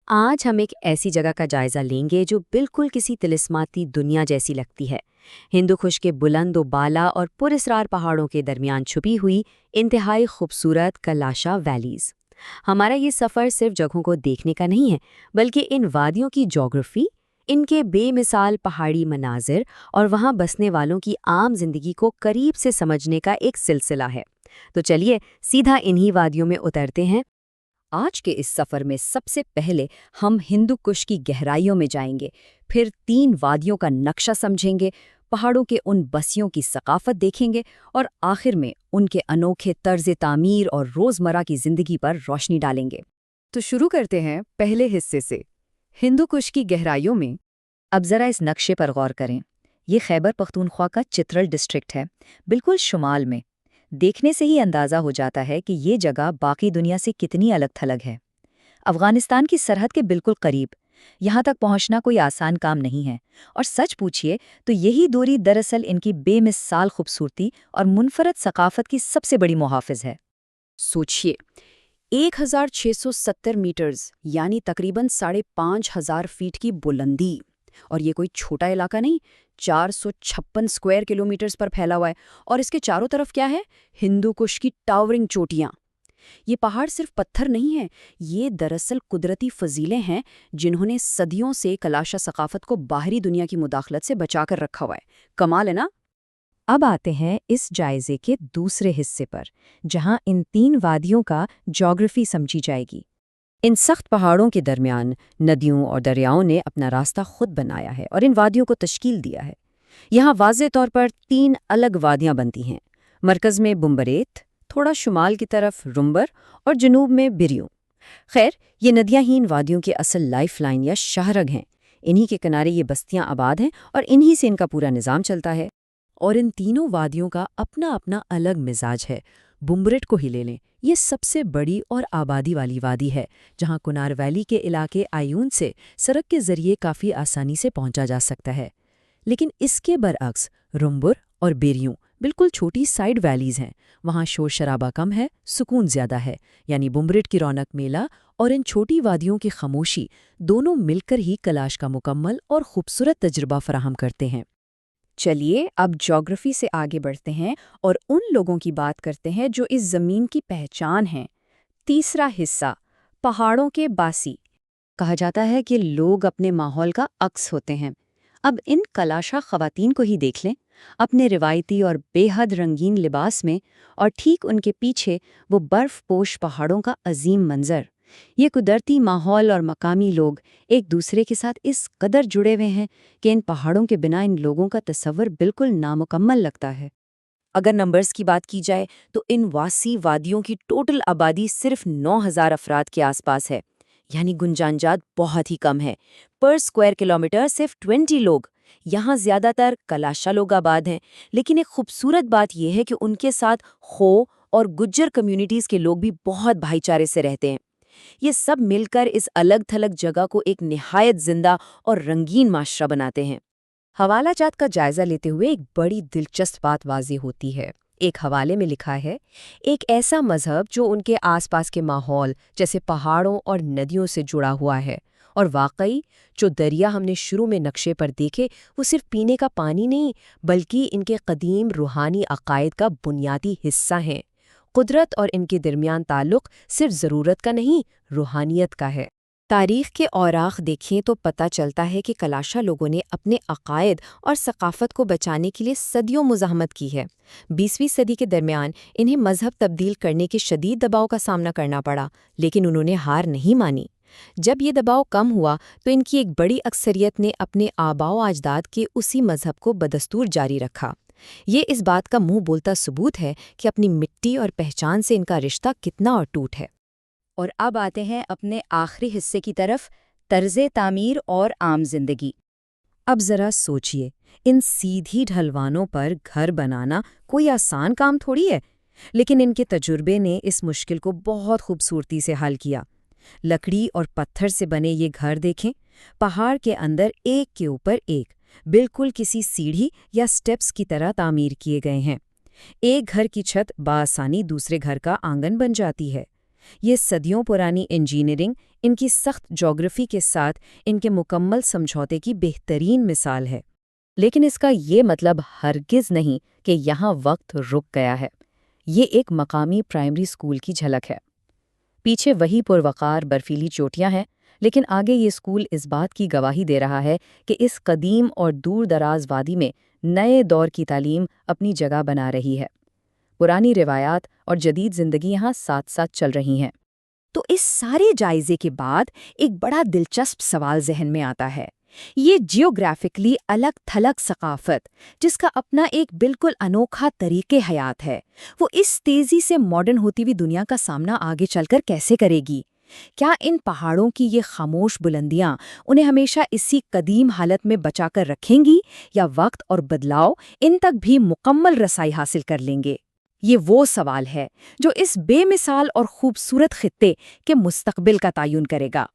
آج ہم ایک ایسی جگہ کا جائزہ لیں گے جو بالکل کسی طلسماتی دنیا جیسی لگتی ہے۔ ہندو کش کے بلند و بالا اور پراسرار پہاڑوں کے درمیان چھپی ہوئی انتہائی خوبصورت کلاشا ویلیز۔ ہمارا یہ سفر صرف جگہوں کو دیکھنے کا نہیں ہے، بلکہ ان وادیوں کی جغرافی، ان کے بے مثال پہاڑی مناظر اور وہاں بسنے والوں کی عام زندگی کو قریب سے سمجھنے کا ایک سلسلہ ہے۔ تو چلیے سیدھا انہی وادیوں میں اترتے ہیں۔ آج کے اس سفر میں سب سے پہلے ہم ہندو کش کی گہرائیوں میں جائیں گے، پھر 3 وادیوں کا نقشہ سمجھیں گے، پہاڑوں کے ان بسیوں کی ثقافت دیکھیں گے اور آخر میں ان کے انوکھے طرز تعمیر اور روزمرہ کی زندگی پر روشنی ڈالیں گے۔ تو شروع کرتے ہیں پہلے حصے سے، ہندو کش کی گہرائیوں میں۔ اب ذرا اس نقشے پر غور کریں۔ یہ خیبر پختونخوا کا چترل ڈسٹرکٹ ہے، بالکل شمال میں۔ دیکھنے سے ہی اندازہ ہو جاتا ہے کہ یہ جگہ باقی دنیا سے کتنی الگ تھلگ ہے۔ افغانستان کی سرحد کے بالکل قریب، یہاں تک پہنچنا کوئی آسان کام نہیں ہے، اور سچ پوچھئے تو یہی دوری دراصل ان کی بے مثال خوبصورتی اور منفرد ثقافت کی سب سے بڑی محافظ ہے۔ سوچئے 1670 میٹرز یعنی تقریباً 5500 فیٹ کی بلندی، اور یہ کوئی چھوٹا علاقہ نہیں، 456 اسکوائر کلومیٹرز پر پھیلا ہوا ہے، اور اس کے چاروں طرف کیا ہے؟ ہندو کش کی ٹاورنگ چوٹیاں۔ یہ پہاڑ صرف پتھر نہیں ہیں، یہ دراصل قدرتی فضیلیں ہیں جنہوں نے صدیوں سے کلاشا ثقافت کو باہری دنیا کی مداخلت سے بچا کر رکھا ہوا ہے۔ کمال ہے نا؟ اب آتے ہیں اس جائزے کے دوسرے حصے پر، جہاں ان 3 وادیوں کا جغرافی سمجھی جائے گی۔ ان سخت پہاڑوں کے درمیان ندیوں اور دریاؤں نے اپنا راستہ خود بنایا ہے اور ان وادیوں کو تشکیل دیا ہے۔ یہاں واضح طور پر 3 الگ وادیاں بنتی ہیں، مرکز میں بمبریت، تھوڑا شمال کی طرف رمبر اور جنوب میں بریوں۔ خیر، یہ ندیاں ہی ان وادیوں کے اصل لائف لائن یا شاہرگ ہیں۔ انہی کے کنارے یہ بستیاں آباد ہیں اور انہی سے ان کا پورا نظام چلتا ہے۔ اور ان تینوں وادیوں کا اپنا اپنا الگ مزاج ہے۔ بمبریٹ کو ہی لے لیں، یہ سب سے بڑی اور آبادی والی وادی ہے، جہاں کنار ویلی کے علاقے آیون سے سڑک کے ذریعے کافی آسانی سے پہنچا جا سکتا ہے۔ لیکن اس کے برعکس رمبر اور بیریوں بالکل چھوٹی سائیڈ ویلیز ہیں، وہاں شور شرابہ کم ہے، سکون زیادہ ہے۔ یعنی بمبریٹ کی رونق میلہ اور ان چھوٹی وادیوں کی خاموشی دونوں مل کر ہی کلاش کا مکمل اور خوبصورت تجربہ فراہم کرتے ہیں۔ چلیے اب جغرافی سے آگے بڑھتے ہیں اور ان لوگوں کی بات کرتے ہیں جو اس زمین کی پہچان ہیں۔ تیسرا حصہ، پہاڑوں کے باسی۔ کہا جاتا ہے کہ لوگ اپنے ماحول کا عکس ہوتے ہیں۔ اب ان کلاشا خواتین کو ہی دیکھ لیں، اپنے روایتی اور بے حد رنگین لباس میں، اور ٹھیک ان کے پیچھے وہ برف پوش پہاڑوں کا عظیم منظر۔ یہ قدرتی ماحول اور مقامی لوگ ایک دوسرے کے ساتھ اس قدر جڑے ہوئے ہیں کہ ان پہاڑوں کے بنا ان لوگوں کا تصور بالکل نامکمل لگتا ہے۔ اگر نمبرز کی بات کی جائے تو ان واسی وادیوں کی ٹوٹل آبادی صرف 9000 افراد کے آس پاس ہے، یعنی گنجانجات بہت ہی کم ہے۔ پر اسکوائر کلومیٹر صرف 20 لوگ۔ یہاں زیادہ تر کلاشا لوگ آباد ہیں، لیکن ایک خوبصورت بات یہ ہے کہ ان کے ساتھ خو اور گجر کمیونٹیز کے لوگ بھی بہت بھائی چارے سے رہتے ہیں۔ یہ سب مل کر اس الگ تھلگ جگہ کو ایک نہایت زندہ اور رنگین معاشرہ بناتے ہیں۔ حوالہ جات کا جائزہ لیتے ہوئے ایک بڑی دلچسپ بات واضح ہوتی ہے۔ ایک حوالے میں لکھا ہے، ایک ایسا مذہب جو ان کے آس پاس کے ماحول جیسے پہاڑوں اور ندیوں سے جڑا ہوا ہے، اور واقعی جو دریا ہم نے شروع میں نقشے پر دیکھے وہ صرف پینے کا پانی نہیں، بلکہ ان کے قدیم روحانی عقائد کا بنیادی حصہ ہیں۔ قدرت اور ان کے درمیان تعلق صرف ضرورت کا نہیں، روحانیت کا ہے۔ تاریخ کے اوراق دیکھیں تو پتہ چلتا ہے کہ کلاشا لوگوں نے اپنے عقائد اور ثقافت کو بچانے کے لیے صدیوں مزاحمت کی ہے۔ 20ویں صدی کے درمیان انہیں مذہب تبدیل کرنے کے شدید دباؤ کا سامنا کرنا پڑا، لیکن انہوں نے ہار نہیں مانی۔ جب یہ دباؤ کم ہوا تو ان کی ایک بڑی اکثریت نے اپنے آباء و اجداد کے اسی مذہب کو بدستور جاری رکھا۔ یہ اس بات کا منہ بولتا ثبوت ہے کہ اپنی مٹی اور پہچان سے ان کا رشتہ کتنا اٹوٹ ہے۔ اور اب آتے ہیں اپنے آخری حصے کی طرف، طرز تعمیر اور عام زندگی۔ اب ذرا سوچئے، ان سیدھی ڈھلوانوں پر گھر بنانا کوئی آسان کام تھوڑی ہے، لیکن ان کے تجربے نے اس مشکل کو بہت خوبصورتی سے حل کیا۔ لکڑی اور پتھر سے بنے یہ گھر دیکھیں، پہاڑ کے اندر ایک کے اوپر ایک، بالکل کسی سیڑھی یا سٹیپس کی طرح تعمیر کیے گئے ہیں۔ ایک گھر کی چھت بآسانی دوسرے گھر کا آنگن بن جاتی ہے۔ یہ صدیوں پرانی انجینئرنگ ان کی سخت جغرافی کے ساتھ ان کے مکمل سمجھوتے کی بہترین مثال ہے۔ لیکن اس کا یہ مطلب ہرگز نہیں کہ یہاں وقت رک گیا ہے۔ یہ ایک مقامی پرائمری اسکول کی جھلک ہے۔ پیچھے وہی پروقار برفیلی چوٹیاں ہیں، لیکن آگے یہ اسکول اس بات کی گواہی دے رہا ہے کہ اس قدیم اور دور دراز وادی میں نئے دور کی تعلیم اپنی جگہ بنا رہی ہے۔ پرانی روایات اور جدید زندگی یہاں ساتھ ساتھ چل رہی ہیں۔ تو اس سارے جائزے کے بعد ایک بڑا دلچسپ سوال ذہن میں آتا ہے۔ یہ جیوگرافکلی الگ تھلگ ثقافت، جس کا اپنا ایک بالکل انوکھا طریقے حیات ہے، وہ اس تیزی سے ماڈرن ہوتی ہوئی دنیا کا سامنا آگے چل کر کیسے کرے گی؟ کیا ان پہاڑوں کی یہ خاموش بلندیاں انہیں ہمیشہ اسی قدیم حالت میں بچا کر رکھیں گی، یا وقت اور بدلاؤ ان تک بھی مکمل رسائی حاصل کر لیں گے؟ یہ وہ سوال ہے جو اس بے مثال اور خوبصورت خطے کے مستقبل کا تعین کرے گا۔